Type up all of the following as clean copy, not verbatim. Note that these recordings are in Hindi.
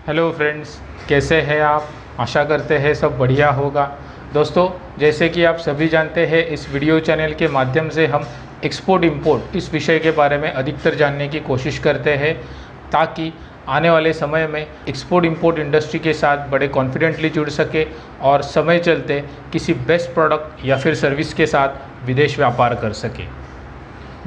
हेलो फ्रेंड्स, कैसे हैं आप। आशा करते हैं सब बढ़िया होगा। दोस्तों, जैसे कि आप सभी जानते हैं, इस वीडियो चैनल के माध्यम से हम एक्सपोर्ट इंपोर्ट इस विषय के बारे में अधिकतर जानने की कोशिश करते हैं, ताकि आने वाले समय में एक्सपोर्ट इंपोर्ट इंडस्ट्री के साथ बड़े कॉन्फिडेंटली जुड़ सके और समय चलते किसी बेस्ट प्रोडक्ट या फिर सर्विस के साथ विदेश व्यापार कर सके।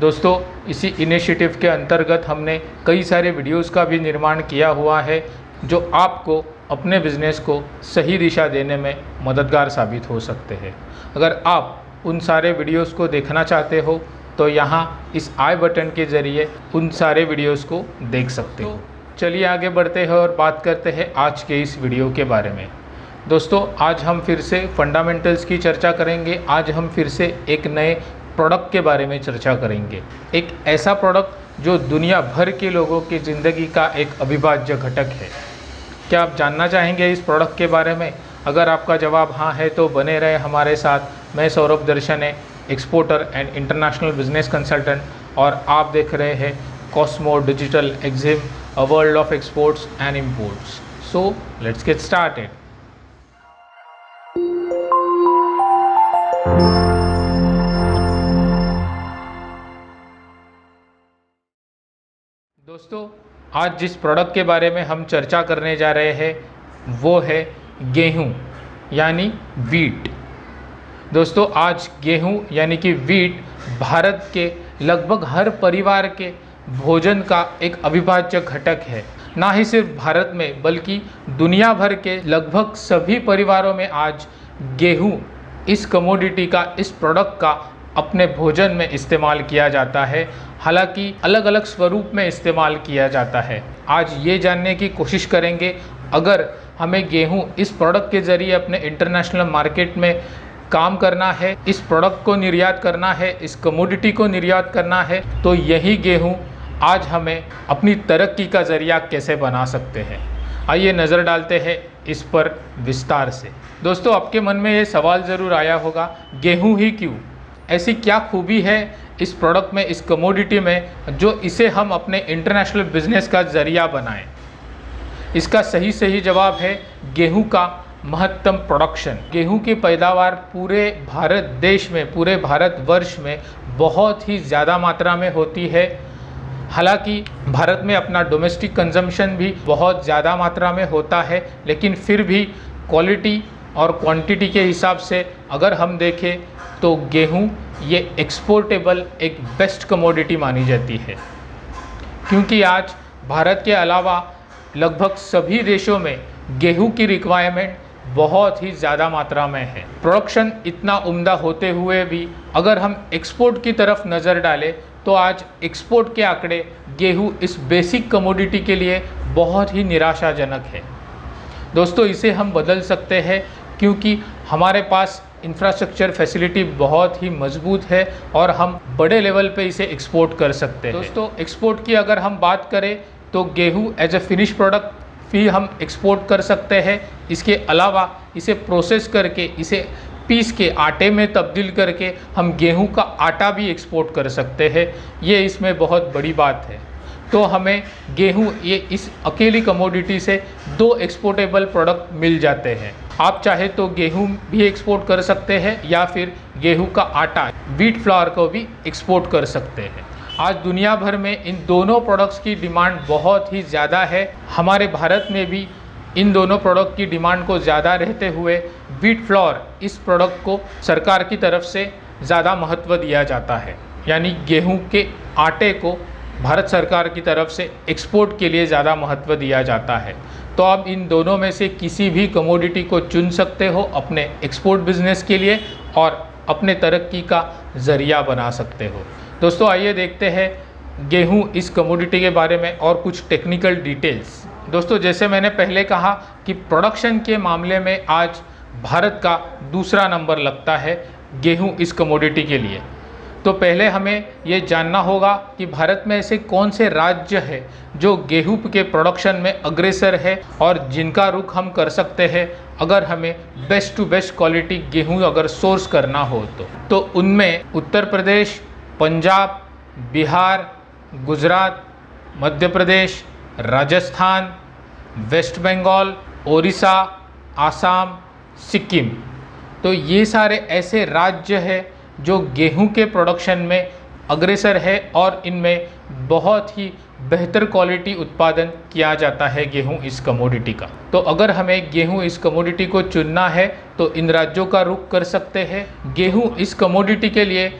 दोस्तों, इसी इनिशिएटिव के अंतर्गत हमने कई सारे वीडियोस का भी निर्माण किया हुआ है, जो आपको अपने बिजनेस को सही दिशा देने में मददगार साबित हो सकते हैं। अगर आप उन सारे वीडियोस को देखना चाहते हो तो यहाँ इस आई बटन के ज़रिए उन सारे वीडियोस को देख सकते हो। चलिए आगे बढ़ते हैं और बात करते हैं आज के इस वीडियो के बारे में। दोस्तों, आज हम फिर से फंडामेंटल्स की चर्चा करेंगे। आज हम फिर से एक नए प्रोडक्ट के बारे में चर्चा करेंगे। एक ऐसा प्रोडक्ट जो दुनिया भर के लोगों की ज़िंदगी का एक अविभाज्य घटक है। क्या आप जानना चाहेंगे इस प्रोडक्ट के बारे में? अगर आपका जवाब हाँ है तो बने रहे हमारे साथ। मैं Saurabh Darshane, exporter and international business consultant, और आप देख रहे हैं Cosmo Digital Exim, a world of exports and imports. So let's get started. दोस्तों, आज जिस प्रोडक्ट के बारे में हम चर्चा करने जा रहे हैं वो है गेहूं यानी वीट। दोस्तों, आज गेहूं यानी कि वीट भारत के लगभग हर परिवार के भोजन का एक अविभाज्य घटक है। ना ही सिर्फ भारत में बल्कि दुनिया भर के लगभग सभी परिवारों में आज गेहूं इस कमोडिटी का, इस प्रोडक्ट का अपने भोजन में इस्तेमाल किया जाता है। हालांकि अलग अलग स्वरूप में इस्तेमाल किया जाता है। आज ये जानने की कोशिश करेंगे, अगर हमें गेहूं इस प्रोडक्ट के ज़रिए अपने इंटरनेशनल मार्केट में काम करना है, इस प्रोडक्ट को निर्यात करना है, इस कमोडिटी को निर्यात करना है, तो यही गेहूं आज हमें अपनी तरक्की का ज़रिया कैसे बना सकते हैं। आइए नज़र डालते हैं इस पर विस्तार से। दोस्तों, आपके मन में ये सवाल ज़रूर आया होगा, गेहूं ही क्यों? ऐसी क्या खूबी है इस प्रोडक्ट में, इस कमोडिटी में, जो इसे हम अपने इंटरनेशनल बिजनेस का ज़रिया बनाएं? इसका सही जवाब है गेहूं का महत्तम प्रोडक्शन। गेहूं की पैदावार पूरे भारत देश में, पूरे भारतवर्ष में बहुत ही ज़्यादा मात्रा में होती है। हालांकि भारत में अपना डोमेस्टिक कंजम्पशन भी बहुत ज़्यादा मात्रा में होता है, लेकिन फिर भी क्वालिटी और क्वांटिटी के हिसाब से अगर हम देखें तो गेहूं ये एक्सपोर्टेबल एक बेस्ट कमोडिटी मानी जाती है, क्योंकि आज भारत के अलावा लगभग सभी देशों में गेहूं की रिक्वायरमेंट बहुत ही ज़्यादा मात्रा में है। प्रोडक्शन इतना उम्दा होते हुए भी अगर हम एक्सपोर्ट की तरफ नज़र डालें तो आज एक्सपोर्ट के आंकड़े गेहूं इस बेसिक कमोडिटी के लिए बहुत ही निराशाजनक है। दोस्तों, इसे हम बदल सकते हैं, क्योंकि हमारे पास इंफ्रास्ट्रक्चर फैसिलिटी बहुत ही मजबूत है और हम बड़े लेवल पे इसे एक्सपोर्ट कर सकते हैं। दोस्तों, एक्सपोर्ट की अगर हम बात करें तो गेहूं एज ए फिनिश प्रोडक्ट भी हम एक्सपोर्ट कर सकते हैं। इसके अलावा इसे प्रोसेस करके, इसे पीस के आटे में तब्दील करके हम गेहूं का आटा भी एक्सपोर्ट कर सकते हैं। ये इसमें बहुत बड़ी बात है। तो हमें गेहूं ये इस अकेली कमोडिटी से दो एक्सपोर्टेबल प्रोडक्ट मिल जाते हैं। आप चाहे तो गेहूं भी एक्सपोर्ट कर सकते हैं या फिर गेहूं का आटा, व्हीट फ्लावर को भी एक्सपोर्ट कर सकते हैं। आज दुनिया भर में इन दोनों प्रोडक्ट्स की डिमांड बहुत ही ज़्यादा है। हमारे भारत में भी इन दोनों प्रोडक्ट की डिमांड को ज़्यादा रहते हुए व्हीट फ्लावर इस प्रोडक्ट को सरकार की तरफ से ज़्यादा महत्व दिया जाता है, यानी गेहूं के आटे को भारत सरकार की तरफ से एक्सपोर्ट के लिए ज़्यादा महत्व दिया जाता है। तो आप इन दोनों में से किसी भी कमोडिटी को चुन सकते हो अपने एक्सपोर्ट बिजनेस के लिए और अपने तरक्की का ज़रिया बना सकते हो। दोस्तों, आइए देखते हैं गेहूं इस कमोडिटी के बारे में और कुछ टेक्निकल डिटेल्स। दोस्तों, जैसे मैंने पहले कहा कि प्रोडक्शन के मामले में आज भारत का दूसरा नंबर लगता है गेहूं इस कमोडिटी के लिए। तो पहले हमें ये जानना होगा कि भारत में ऐसे कौन से राज्य है जो गेहूं के प्रोडक्शन में अग्रसर है और जिनका रुख हम कर सकते हैं अगर हमें बेस्ट टू बेस्ट क्वालिटी गेहूं अगर सोर्स करना हो तो उनमें उत्तर प्रदेश, पंजाब, बिहार, गुजरात, मध्य प्रदेश, राजस्थान, वेस्ट बंगाल, ओडिशा, आसाम, सिक्किम। तो ये सारे ऐसे राज्य हैं जो गेहूं के प्रोडक्शन में अग्रसर है और इनमें बहुत ही बेहतर क्वालिटी उत्पादन किया जाता है गेहूं इस कमोडिटी का। तो अगर हमें गेहूं इस कमोडिटी को चुनना है तो इन राज्यों का रुख कर सकते हैं। गेहूं इस कमोडिटी के लिए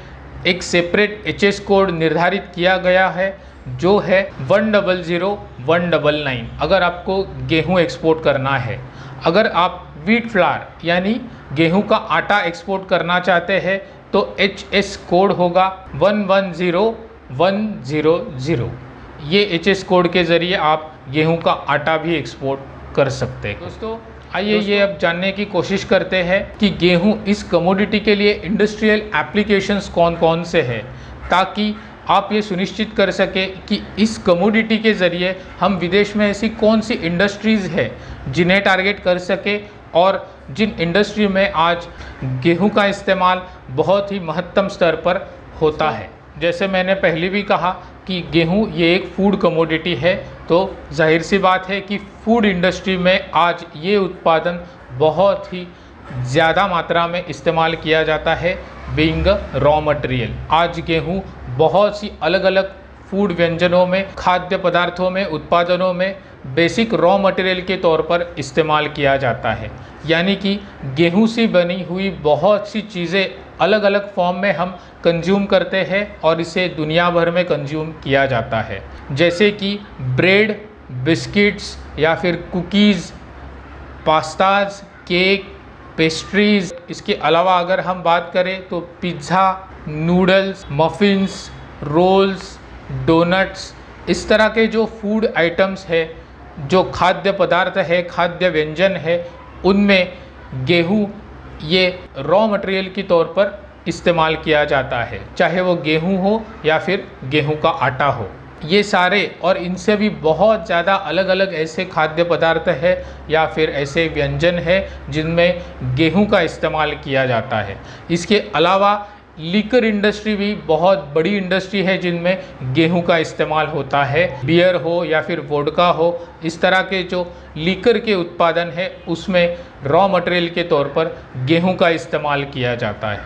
एक सेपरेट HS कोड निर्धारित किया गया है जो है 100199। अगर आपको गेहूं एक्सपोर्ट करना है, अगर आप व्हीट फ्लावर यानी गेहूं का आटा एक्सपोर्ट करना चाहते हैं तो HS कोड होगा 110100। ये HS कोड के ज़रिए आप गेहूं का आटा भी एक्सपोर्ट कर सकते हैं। दोस्तों आइए ये अब जानने की कोशिश करते हैं कि गेहूं इस कमोडिटी के लिए इंडस्ट्रियल एप्लीकेशंस कौन कौन से हैं, ताकि आप ये सुनिश्चित कर सके कि इस कमोडिटी के ज़रिए हम विदेश में ऐसी कौन सी इंडस्ट्रीज़ है जिन्हें टारगेट कर सके और जिन इंडस्ट्री में आज गेहूं का इस्तेमाल बहुत ही महत्तम स्तर पर होता है। जैसे मैंने पहले भी कहा कि गेहूं ये एक फूड कमोडिटी है, तो जाहिर सी बात है कि फूड इंडस्ट्री में आज ये उत्पादन बहुत ही ज़्यादा मात्रा में इस्तेमाल किया जाता है बीइंग रॉ मटेरियल। आज गेहूं बहुत सी अलग अलग फूड व्यंजनों में, खाद्य पदार्थों में, उत्पादनों में बेसिक रॉ मटेरियल के तौर पर इस्तेमाल किया जाता है। यानी कि गेहूं से बनी हुई बहुत सी चीज़ें अलग अलग फॉर्म में हम कंज्यूम करते हैं और इसे दुनिया भर में कंज्यूम किया जाता है, जैसे कि ब्रेड, बिस्किट्स या फिर कुकीज़, पास्ताज, केक, पेस्ट्रीज़। इसके अलावा अगर हम बात करें तो pizza, noodles, muffins, rolls, donuts, इस तरह के जो फूड आइटम्स है, जो खाद्य पदार्थ है, खाद्य व्यंजन है, उनमें गेहूं ये रॉ मटेरियल के तौर पर इस्तेमाल किया जाता है, चाहे वो गेहूं हो या फिर गेहूं का आटा हो। ये सारे और इनसे भी बहुत ज़्यादा अलग अलग ऐसे खाद्य पदार्थ है या फिर ऐसे व्यंजन है जिनमें गेहूं का इस्तेमाल किया जाता है। इसके अलावा लीकर इंडस्ट्री भी बहुत बड़ी इंडस्ट्री है जिनमें गेहूं का इस्तेमाल होता है। बियर हो या फिर वोडका हो, इस तरह के जो लीकर के उत्पादन है उसमें रॉ मटेरियल के तौर पर गेहूं का इस्तेमाल किया जाता है।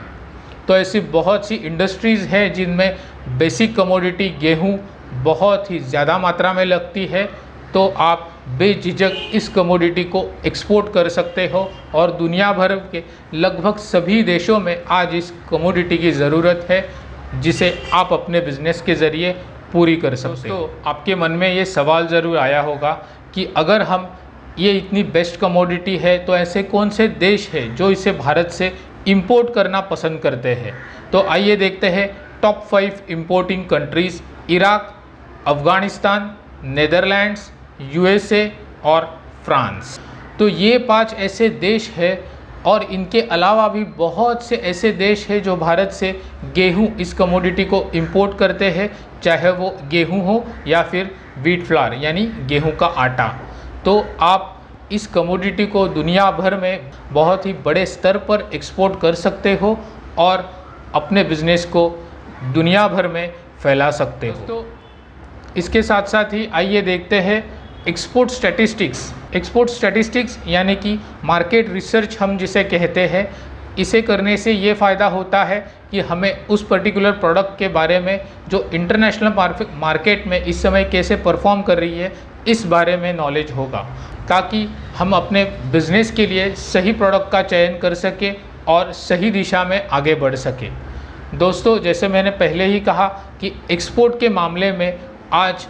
तो ऐसी बहुत सी इंडस्ट्रीज़ हैं जिनमें बेसिक कमोडिटी गेहूं बहुत ही ज़्यादा मात्रा में लगती है। तो आप बेझिझक इस कमोडिटी को एक्सपोर्ट कर सकते हो और दुनिया भर के लगभग सभी देशों में आज इस कमोडिटी की ज़रूरत है, जिसे आप अपने बिजनेस के ज़रिए पूरी कर सकते हो। तो आपके मन में ये सवाल ज़रूर आया होगा कि अगर हम ये इतनी बेस्ट कमोडिटी है तो ऐसे कौन से देश है जो इसे भारत से इंपोर्ट करना पसंद करते हैं। तो आइए देखते हैं top 5 importing countries: Iraq, Afghanistan, Netherlands, USA और फ्रांस। तो ये 5 ऐसे देश हैं और इनके अलावा भी बहुत से ऐसे देश हैं जो भारत से गेहूं इस कमोडिटी को इंपोर्ट करते हैं, चाहे वो गेहूं हो या फिर व्हीट फ्लावर यानी गेहूं का आटा। तो आप इस कमोडिटी को दुनिया भर में बहुत ही बड़े स्तर पर एक्सपोर्ट कर सकते हो और अपने बिजनेस को दुनिया भर में फैला सकते हो। तो इसके साथ साथ ही आइए देखते हैं एक्सपोर्ट स्टैटिस्टिक्स। एक्सपोर्ट स्टैटिस्टिक्स यानी कि मार्केट रिसर्च हम जिसे कहते हैं, इसे करने से ये फ़ायदा होता है कि हमें उस पर्टिकुलर प्रोडक्ट के बारे में जो इंटरनेशनल मार्केट में इस समय कैसे परफॉर्म कर रही है इस बारे में नॉलेज होगा, ताकि हम अपने बिजनेस के लिए सही प्रोडक्ट का चयन कर सके और सही दिशा में आगे बढ़ सके। दोस्तों, जैसे मैंने पहले ही कहा कि एक्सपोर्ट के मामले में आज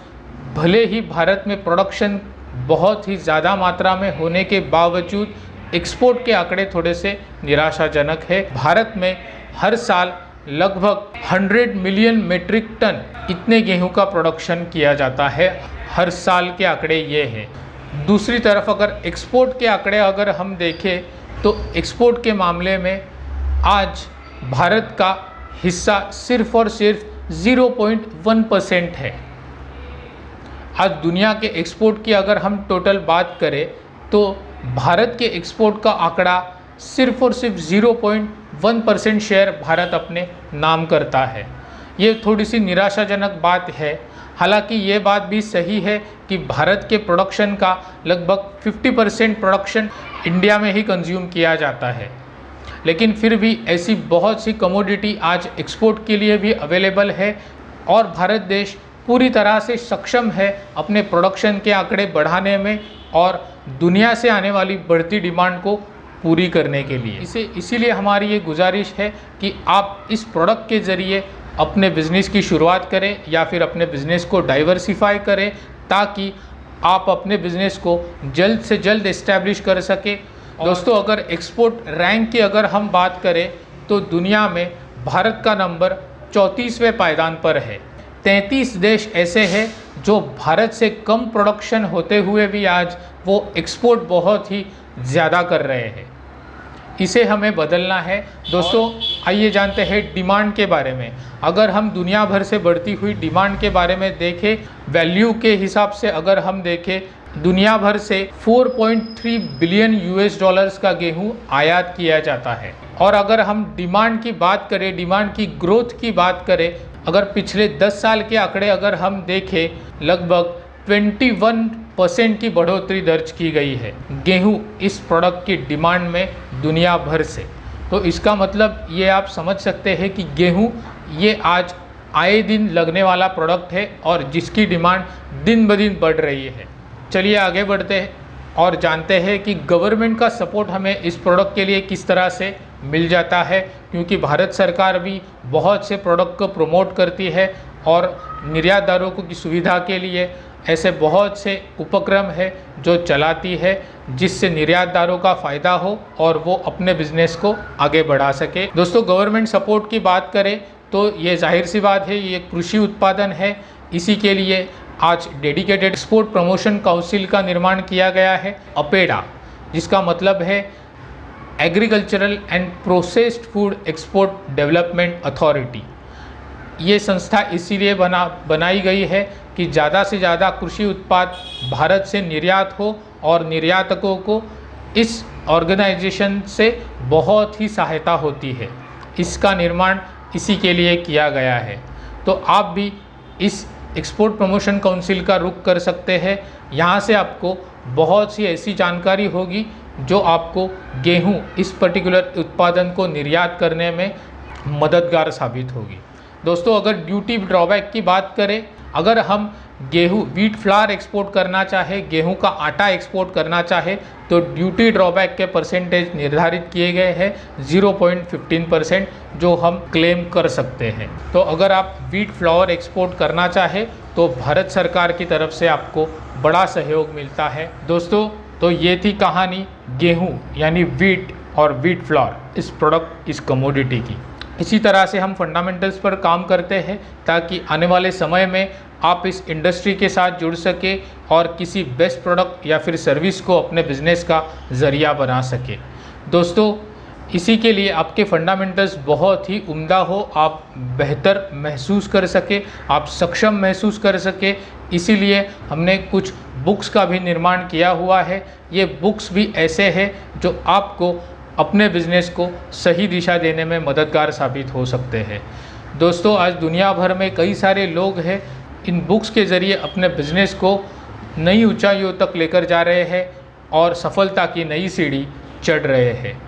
भले ही भारत में प्रोडक्शन बहुत ही ज़्यादा मात्रा में होने के बावजूद एक्सपोर्ट के आंकड़े थोड़े से निराशाजनक है। भारत में हर साल लगभग 100 मिलियन मीट्रिक टन इतने गेहूं का प्रोडक्शन किया जाता है। हर साल के आंकड़े ये हैं। दूसरी तरफ अगर एक्सपोर्ट के आंकड़े अगर हम देखें तो एक्सपोर्ट के मामले में आज भारत का हिस्सा सिर्फ और सिर्फ 0.1% है। आज दुनिया के एक्सपोर्ट की अगर हम टोटल बात करें तो भारत के एक्सपोर्ट का आंकड़ा सिर्फ और सिर्फ 0.1% शेयर भारत अपने नाम करता है। ये थोड़ी सी निराशाजनक बात है। हालांकि ये बात भी सही है कि भारत के प्रोडक्शन का लगभग 50% प्रोडक्शन इंडिया में ही कंज्यूम किया जाता है, लेकिन फिर भी ऐसी बहुत सी कमोडिटी आज एक्सपोर्ट के लिए भी अवेलेबल है और भारत देश पूरी तरह से सक्षम है अपने प्रोडक्शन के आंकड़े बढ़ाने में और दुनिया से आने वाली बढ़ती डिमांड को पूरी करने के लिए। इसीलिए हमारी ये गुजारिश है कि आप इस प्रोडक्ट के ज़रिए अपने बिज़नेस की शुरुआत करें या फिर अपने बिज़नेस को डाइवर्सिफाई करें, ताकि आप अपने बिज़नेस को जल्द से जल्द इस्टेब्लिश कर सकें। दोस्तों, अगर एक्सपोर्ट रैंक की अगर हम बात करें तो दुनिया में भारत का नंबर 34वें पायदान पर है। 33 देश ऐसे हैं जो भारत से कम प्रोडक्शन होते हुए भी आज वो एक्सपोर्ट बहुत ही ज़्यादा कर रहे हैं। इसे हमें बदलना है। दोस्तों, आइए जानते हैं डिमांड के बारे में। अगर हम दुनिया भर से बढ़ती हुई डिमांड के बारे में देखें, वैल्यू के हिसाब से अगर हम देखें, दुनिया भर से 4.3 बिलियन यूएस डॉलर्स का गेहूं आयात किया जाता है। और अगर हम डिमांड की बात करें, डिमांड की ग्रोथ की बात करें, अगर पिछले 10 साल के आंकड़े अगर हम देखें, लगभग 21% की बढ़ोतरी दर्ज की गई है गेहूं इस प्रोडक्ट की डिमांड में दुनिया भर से। तो इसका मतलब ये आप समझ सकते हैं कि गेहूं ये आज आए दिन लगने वाला प्रोडक्ट है और जिसकी डिमांड दिन ब दिन बढ़ रही है। चलिए आगे बढ़ते हैं और जानते हैं कि गवर्नमेंट का सपोर्ट हमें इस प्रोडक्ट के लिए किस तरह से मिल जाता है, क्योंकि भारत सरकार भी बहुत से प्रोडक्ट को प्रमोट करती है और निर्यातदारों की सुविधा के लिए ऐसे बहुत से उपक्रम है जो चलाती है, जिससे निर्यातदारों का फ़ायदा हो और वो अपने बिजनेस को आगे बढ़ा सके। दोस्तों, गवर्नमेंट सपोर्ट की बात करें तो ये जाहिर सी बात है, ये कृषि उत्पादन है। इसी के लिए आज डेडिकेटेड एक्सपोर्ट प्रमोशन काउंसिल का निर्माण किया गया है, अपेडा, जिसका मतलब है agricultural and processed food export development authority. ये संस्था इसीलिए बनाई गई है कि ज़्यादा से ज़्यादा कृषि उत्पाद भारत से निर्यात हो और निर्यातकों को इस ऑर्गेनाइजेशन से बहुत ही सहायता होती है। इसका निर्माण इसी के लिए किया गया है। तो आप भी इस एक्सपोर्ट प्रमोशन काउंसिल का रुख कर सकते हैं। यहाँ से आपको बहुत सी ऐसी जानकारी होगी जो आपको गेहूं इस पर्टिकुलर उत्पादन को निर्यात करने में मददगार साबित होगी। दोस्तों, अगर ड्यूटी ड्रॉबैक की बात करें, अगर हम गेहूं व्हीट फ्लावर एक्सपोर्ट करना चाहे, गेहूं का आटा एक्सपोर्ट करना चाहे, तो ड्यूटी ड्रॉबैक के परसेंटेज निर्धारित किए गए हैं 0.15%, जो हम क्लेम कर सकते हैं। तो अगर आप व्हीट फ्लावर एक्सपोर्ट करना चाहे तो भारत सरकार की तरफ से आपको बड़ा सहयोग मिलता है। दोस्तों, तो ये थी कहानी गेहूं यानी व्हीट और व्हीट फ्लावर इस प्रोडक्ट, इस कमोडिटी की। इसी तरह से हम फंडामेंटल्स पर काम करते हैं ताकि आने वाले समय में आप इस इंडस्ट्री के साथ जुड़ सके और किसी बेस्ट प्रोडक्ट या फिर सर्विस को अपने बिजनेस का ज़रिया बना सके। दोस्तों, इसी के लिए आपके फंडामेंटल्स बहुत ही उम्दा हो, आप बेहतर महसूस कर सके, आप सक्षम महसूस कर सके, इसीलिए हमने कुछ बुक्स का भी निर्माण किया हुआ है। ये बुक्स भी ऐसे हैं जो आपको अपने बिजनेस को सही दिशा देने में मददगार साबित हो सकते हैं। दोस्तों, आज दुनिया भर में कई सारे लोग हैं इन बुक्स के ज़रिए अपने बिजनेस को नई ऊंचाइयों तक लेकर जा रहे हैं और सफलता की नई सीढ़ी चढ़ रहे हैं।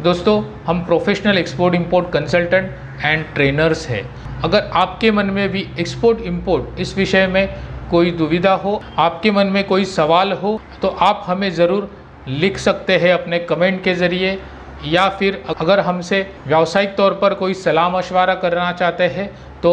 दोस्तों, हम professional export import consultant and trainers हैं। अगर आपके मन में भी एक्सपोर्ट इंपोर्ट इस विषय में कोई दुविधा हो, आपके मन में कोई सवाल हो, तो आप हमें ज़रूर लिख सकते हैं अपने कमेंट के ज़रिए, या फिर अगर हमसे व्यावसायिक तौर पर कोई सलाह मशवरा करना चाहते हैं तो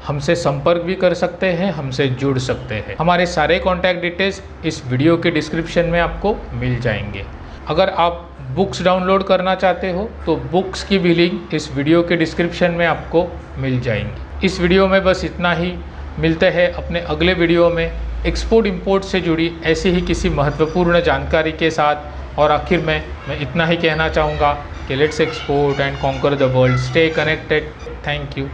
हमसे संपर्क भी कर सकते हैं, हमसे जुड़ सकते हैं। हमारे सारे कॉन्टैक्ट डिटेल्स इस वीडियो के डिस्क्रिप्शन में आपको मिल जाएंगे। अगर आप बुक्स डाउनलोड करना चाहते हो तो बुक्स की भी लिंक इस वीडियो के डिस्क्रिप्शन में आपको मिल जाएंगी। इस वीडियो में बस इतना ही। मिलते हैं अपने अगले वीडियो में एक्सपोर्ट इंपोर्ट से जुड़ी ऐसी ही किसी महत्वपूर्ण जानकारी के साथ। और आखिर में मैं इतना ही कहना चाहूँगा कि let's export and conquer the world, stay connected. Thank you.